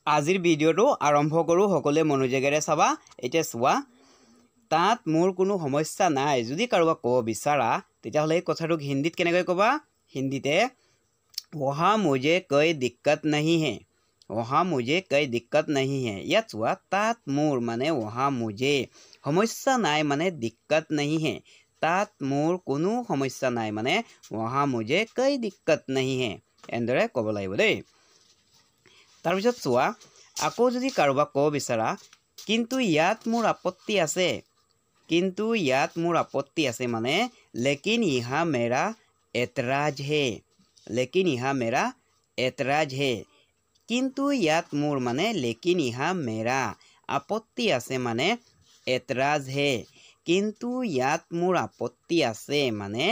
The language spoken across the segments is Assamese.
আজিৰ ভিডিঅ'টো আৰম্ভ কৰোঁ সকলোৱে মনোযোগেৰে চাবা এতিয়া চোৱা তাত মোৰ কোনো সমস্যা নাই যদি কাৰোবাক ক'ব বিচাৰা তেতিয়াহ'লে এই কথাটোক হিন্দীত কেনেকৈ ক'বা হিন্দীতে वहाँ मुझे कोई दिक्कत नहीं है वहाँ मुझे कोई दिक्कत नहीं है ইয়াত চোৱা তাত মোৰ মানে वहाँ मुझे সমস্যা নাই মানে दिक्कत नहीं है তাত মোৰ কোনো সমস্যা নাই মানে वहाँ मुझे कोई दिक्कत नहीं है এনেদৰে ক'ব লাগিব দেই তাৰপিছত চোৱা আকৌ যদি কাৰোবাক ক'ব বিচাৰা কিন্তু ইয়াত মোৰ আপত্তি আছে কিন্তু ইয়াত মোৰ আপত্তি আছে মানে लेकिन यहाँ मेरा एतराज है लेकिन यहाँ मेरा एतराज है किंतु यात मोर माने लेकिन यहाँ मेरा आपत्ति आसे माने एतराज है किंतु यात मोर आपत्ति आसे माने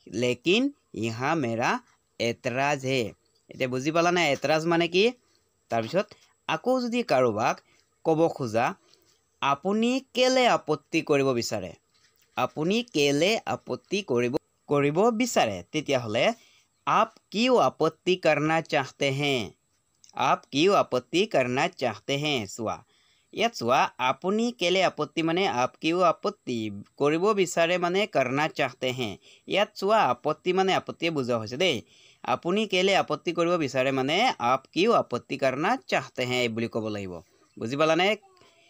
लेकिन यहाँ मेरा एतराज है एते बुझी पाला ना एतराज माने की तार पिছত आको जदि कारोबाक कब खोजा आपुनी केले आपत्ति करिब बिचारे आपुनी केले आपत्ति करिब बिचारे तेतिया हले आप क्यों आपत्ति करना चाहते हैं आप क्यों आपत्ति करना चाहते हैं सुआ यात सुआ आपुनी केले आपत्ति माने आप क्यों आपत्ति करिब बिचारे माने करना चाहते हैं यात सुआ आपत्ति माने आपत्ति बुझा होइसे दे आपुनी केले आपत्ति करिब बिचारे माने आप क्यों आपत्ति करना चाहते हैं बुली कब লাগিব बुझि पालाने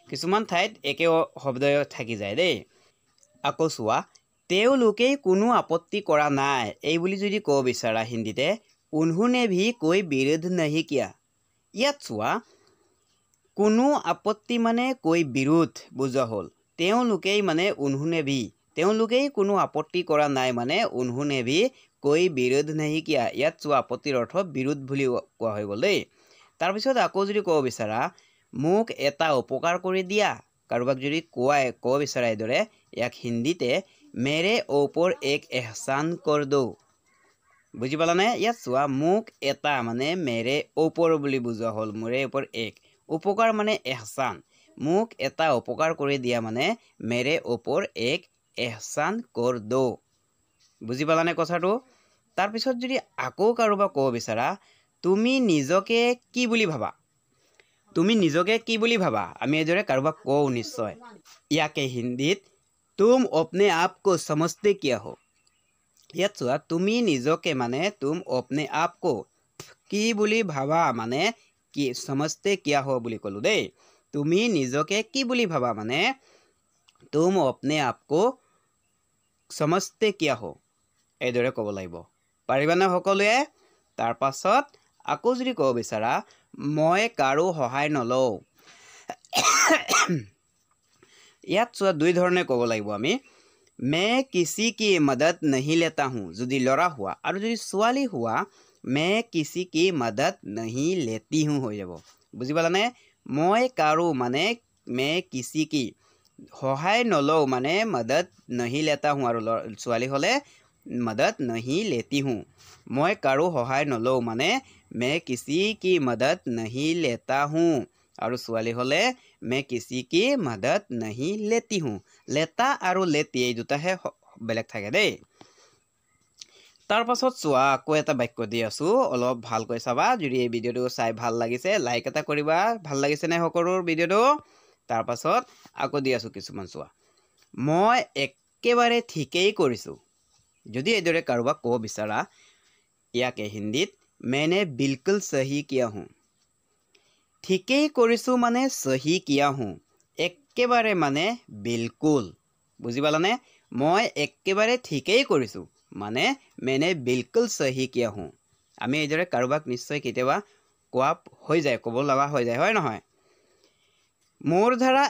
किछुमान ठाইত एके शब्द থাকি যায় দে আকৌ सुआ তেওঁলোকে কোনো আপত্তি কৰা নাই এই বুলি যদি কব বিচাৰা হিন্দীতে उन्होंने भी कोई विरोध नहीं किया ইয়াত চোৱা কোনো আপত্তি মানে कोई विरोध বুজা হল তেওঁলোকে মানে उन्होंने भी তেওঁলোকে কোনো আপত্তি কৰা নাই মানে उन्होंने भी कोई विरोध नहीं किया ইয়াত চোৱা আপত্তিৰ অৰ্থ বিৰোধ বুলি কোৱা হৈ গল দেই তাৰ পিছত আকৌ যদি কব বিচাৰা মোক এটা উপকাৰ কৰি দিয়া কাৰোবাক যদি কব বিচাৰা এদৰে ইয়াক হিন্দীতে मेरे ऊपर एक एहसान कर दो बुझी पाला ने यात चुआ मुक एता माने मेरे ऊपर बुली बुझा हल मेरे ऊपर एक उपकार माने एहसान मुक एता उपकार करि दिया माने मेरे ऊपर एक एहसान कर दो बुझी पाला ने কথাটো तार पिছত যদি আকৌ কাৰোবাক কব বিচাৰা তুমি নিজকে কি বুলি ভাবা তুমি নিজকে কি বুলি ভাবা আমি এদৰে কাৰোবাক কও নিশ্চয় ইয়াকে হিন্দীত तुम अपने आप को समझते क्या हो यात चुआ तुमी निजके माने तुम अपने आप को की बुली भाबा माने कि समझते क्या हो बुली कलु दे तुमी निजके की बुली भाबा माने तुम अपने आप को समझते क्या हो एदरे कब লাগিব पारिबाने সকলোৱে तार पाছত আকৌ যদি কব বিচাৰা মই কাৰো সহায় নলও यात चुआ दुई धरणे कब লাগিব আমি मैं किसी की मदद नहीं लेता हूँ यदि लड़ा हुआ और यदि ছোৱালী हुआ मैं किसी की मदद नहीं लेती हूँ हो যাব বুজি পালানে মই কাৰো মানে मैं किसी की সহায় নলও মানে मदद नहीं लेता हूँ और ছোৱালী হলে मदद नहीं लेती हूँ মই কাৰো সহায় নলও মানে मैं किसी की मदद नहीं लेता हूँ और ছোৱালী হলে मैं किसी की मदद नहीं लेती हूँ लेता और लेती এই দুটাহে বেলেগ থাকে দেই তাৰ পাছত চোৱা আকৌ এটা বাক্য দি আছো অলপ ভালকৈ চাবা যদি এই ভিডিঅটো চাই ভাল লাগিছে লাইক এটা কৰিবা ভাল লাগিছে নে সকলোৰ ভিডিঅটো তাৰ পাছত আকৌ দি আছো কিছুমান চোৱা মই একেবাৰে ঠিকেই কৰিছো যদি এইদৰে কাৰোবাক ক'ব বিচাৰা ইয়াকে হিন্দীত मैंने बिल्कुल सही किया हूँ ঠিকেই কৰিছো মানে সহি কিয়া হু একেবাৰে মানে বিলকুল বুজি পালানে মই একেবাৰে ঠিকেই কৰিছো মানে मैंने बिल्कुल सही किया हूँ আমি এদৰে কাৰোবাক নিশ্চয় কেতিয়াবা কোৱা হৈ যায় ক'ব লগা হৈ যায় হয় নহয় মোৰ ধাৰা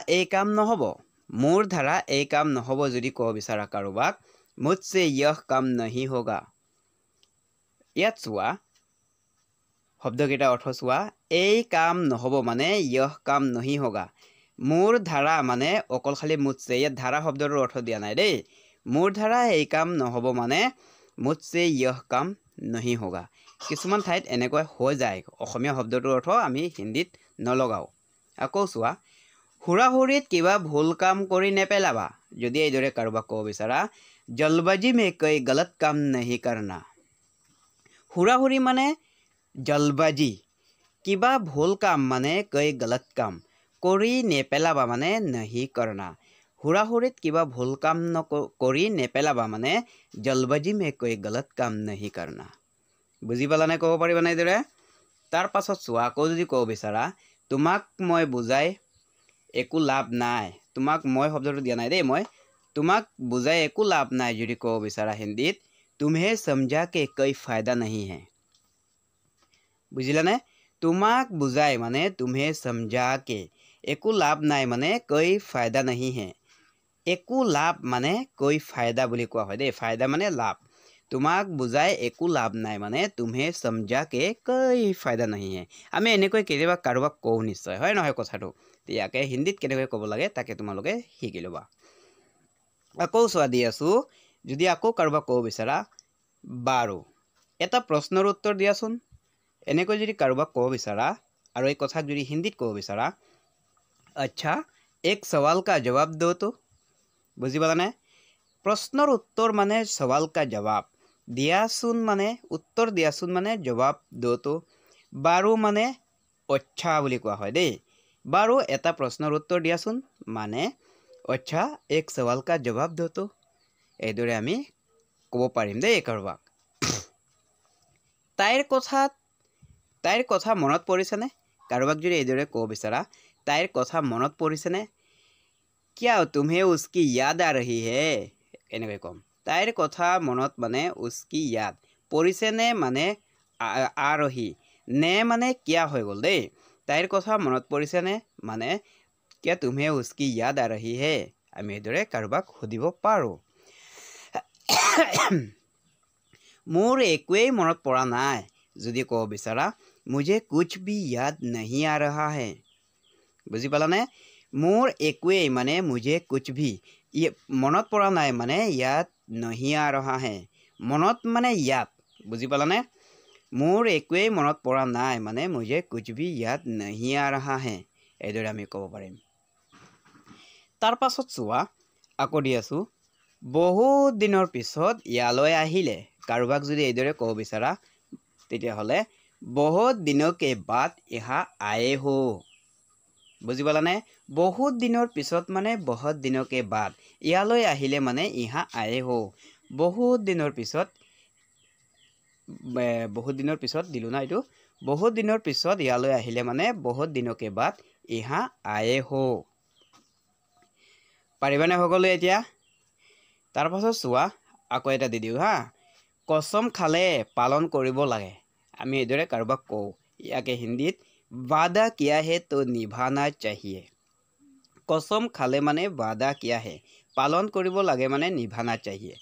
এই কাম নহব যদি ক'ব বিচাৰা কাৰোবাক मुझसे यह काम नहीं होगा ইয়াত চোৱা শব্দকেইটা অৰ্থ চোৱা এই কাম নহব মানে यह काम नहीं होगा মোৰ ধাৰা মানে অকল খালি মুझसे ইয়াত ধাৰা শব্দৰ অৰ্থ দিয়া নাই দেই মোৰ ধাৰা এই কাম নহব মানে मुझसे यह काम नहीं होगा কিছুমান ঠাইত এনেকৈ হৈ যায় অসমীয়া শব্দটোৰ অৰ্থ আমি হিন্দীত নলগাও আকৌ চোৱা হুৰাহুৰিত কিবা ভুল কাম কৰি নেপেলাবা যদি এইদৰে কাৰোবাক ক'ব বিচাৰা जल्दबाजी में कोई गलत काम नहीं करना হুৰাহুৰি মানে जल्दबाजी কিবা ভুল কাম মানে कोई गलत काम কৰি নেপেলাবা মানে नहीं करना हुराहुरित किबा भूल काम কৰি নেপেলাবা মানে जल्दबाजी में कोई गलत काम नहीं करना বুজি পালানে ক'ব পাৰিবা নাই দৰে তাৰ পাছত চোৱা আকৌ যদি ক'ব বিচাৰা তোমাক মই বুজাই একো লাভ নাই তোমাক মই শব্দটো দিয়া নাই দেই মই তোমাক বুজাই একো লাভ নাই যদি ক'ব বিচাৰা হিন্দীত तुम्हें समझा के कोई फायदा नहीं है বুজিলানে তোমাক বুজাই মানে तुम्हें समझा के একো লাভ নাই মানে कोई फायदा नहीं है একো লাভ মানে कोई फायदा বুলি কোৱা হয় দেই फायदा মানে লাভ তোমাক বুজাই একো লাভ নাই মানে तुम्हें समझा के कोई फायदा नहीं है আমি এনেকৈ কেতিয়াবা কাৰোবাক কওঁ নিশ্চয় হয় নহয় কথাটো ইয়াকে হিন্দীত কেনেকৈ ক'ব লাগে তাকে তোমালোকে শিকি ল'বা আকৌ চোৱা দি আছো যদি আকৌ কাৰোবাক ক'ব বিচাৰা বাৰু এটা প্ৰশ্নৰ উত্তৰ দিয়াচোন এনেকৈ যদি কাৰোবাক ক'ব বিচাৰা আৰু এই কথাক যদি হিন্দীত ক'ব বিচাৰা अच्छा एक सवाल का जवाब दो तो বুজি পালানে প্ৰশ্নৰ উত্তৰ মানে सवाल का जवाब দিয়াচোন মানে উত্তৰ দিয়াচোন মানে জবাব দো তো বাৰু মানে अच्छा বুলি কোৱা হয় দেই বাৰু এটা প্ৰশ্নৰ উত্তৰ দিয়াচোন মানে अच्छा एक सवाल का जवाब दो तो এইদৰে আমি ক'ব পাৰিম দেই কাৰোবাক তাইৰ কথা মনত পৰিছেনে কাৰোবাক যদি এইদৰে ক'ব বিচাৰা তাইৰ কথা মনত পৰিছেনে क्या तुम्हें उसकी याद आ रही है এনেকৈ কম তাইৰ কথা মনত মানে उसकी याद পৰিছেনে মানে आ रही ने মানে क्या হৈ গ'ল দেই তাইৰ কথা মনত পৰিছেনে মানে क्या तुम्हें उसकी याद आ रही है আমি এইদৰে কাৰোবাক সুধিব পাৰো মোৰ একোৱেই মনত পৰা নাই যদি ক'ব বিচাৰা मुझे कुछ भी याद नहीं आ रहा है বুজি পালানে মোৰ একোৱেই মানে मुझे कुछ भी মনত পৰা নাই মানে याद नहीं आ रहा है মনত মানে याद বুজি পালানে মোৰ একোৱেই মনত পৰা নাই মানে मुझे कुछ भी याद नहीं आ रहा है এইদৰে আমি ক'ব পাৰিম তাৰ পাছত চোৱা আকৌ দি আছো বহুত দিনৰ পিছত ইয়ালৈ আহিলে কাৰোবাক যদি এইদৰে ক'ব বিচাৰা তেতিয়াহ'লে बहुत दिनों के बाद यहाँ आए हो বুজি পালানে बहुत दिनों পিছত মানে बहुत दिनों के बाद ইয়ালৈ আহিলে মানে यहाँ आए हो बहुत दिनों পিছত দিলো না এইটো बहुत दिनों পিছত ইয়ালৈ আহিলে মানে बहुत दिनों के बाद यहाँ आए हो পাৰিবানে সকলো এতিয়া তাৰ পাছত চোৱা আকৌ এটা দি দিও হা কসম খালে পালন কৰিব লাগে আমি এইদৰে কাৰোবাক কওঁ ইয়াকে হিন্দীত वादा किया है तो निभाना चाहिए कसम खाले माने वादा किया है पालन কৰিব লাগে মানে निभाना चाहिए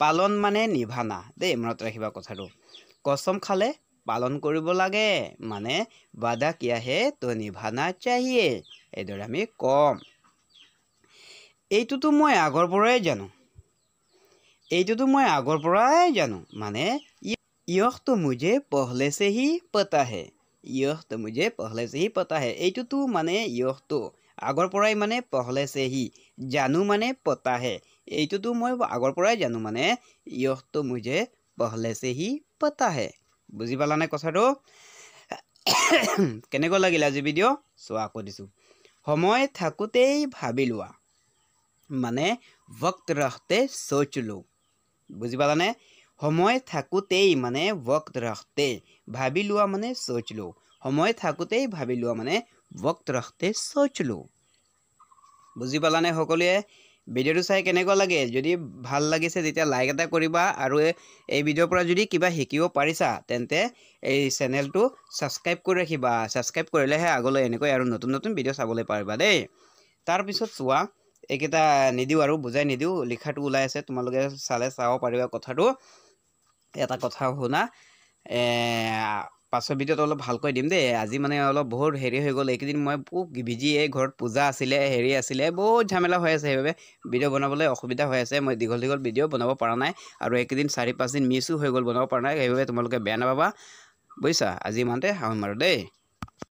पालन মানে निभाना দেই মনত ৰাখিবা কথাটো कसम खाले पालन কৰিব লাগে মানে वादा किया है तो निभाना चाहिए এইদৰে আমি কম এইটোতো মই আগৰ পৰাই জানো মানে यह तो मुझे पहले से ही पता है এইটো তো মানে यह तो আগৰ পৰাই মানে पहले से ही জানো মানে पता है এইটো তো মই আগৰ পৰাই জানো মানে यह तो मुझे पहले से ही पता है বুজি পালানে কথাটো কেনেকৈ লাগিল আজি ভিডিঅ' চোৱা আকৌ দিছো সময় থাকোতেই ভাবি লোৱা মানে वक्त रहते सोच लो বুজি পালানে সময় থাকোতেই মানে वक्त रहते ভাবি লোৱা মানে सोच लो সময় থাকোতেই ভাবি লোৱা মানে वक्त रहते सोच लो বুজি পালানে সকলোৱে ভিডিঅ'টো চাই কেনেকুৱা লাগে যদি ভাল লাগিছে তেতিয়া লাইক এটা কৰিবা আৰু এই ভিডিঅ'ৰ পৰা যদি কিবা শিকিব পাৰিছা তেন্তে এই চেনেলটো সাবস্ক্ৰাইব কৰি ৰাখিবা সাবস্ক্ৰাইব কৰিলেহে আগলৈ এনেকৈ আৰু নতুন নতুন ভিডিঅ' চাবলৈ পাৰিবা দেই তাৰ পিছত চোৱা একেটা নিদিও আৰু বুজাই নিদিও লিখাটো ওলাই আছে তোমালোকে চালে চাও পাৰিবা কথাটো এটা কথা শুনা পাছৰ ভিডিঅ'ত অলপ ভালকৈ দিম দেই আজি মানে অলপ বহুত হেৰি হৈ গ'ল এইকেইদিন মই বিজি এই ঘৰত পূজা আছিলে হেৰি আছিলে বহুত ঝামেলা হৈ আছে সেইবাবে ভিডিঅ' বনাবলৈ অসুবিধা হৈ আছে মই দীঘল ভিডিঅ' বনাব পৰা নাই আৰু এইকেইদিন 4-5 দিন মিছো হৈ গ'ল বনাব পৰা নাই সেইবাবে তোমালোকে বেয়া নাপাবা বুজিছা আজি ইমানতে সামৰিম আৰু দেই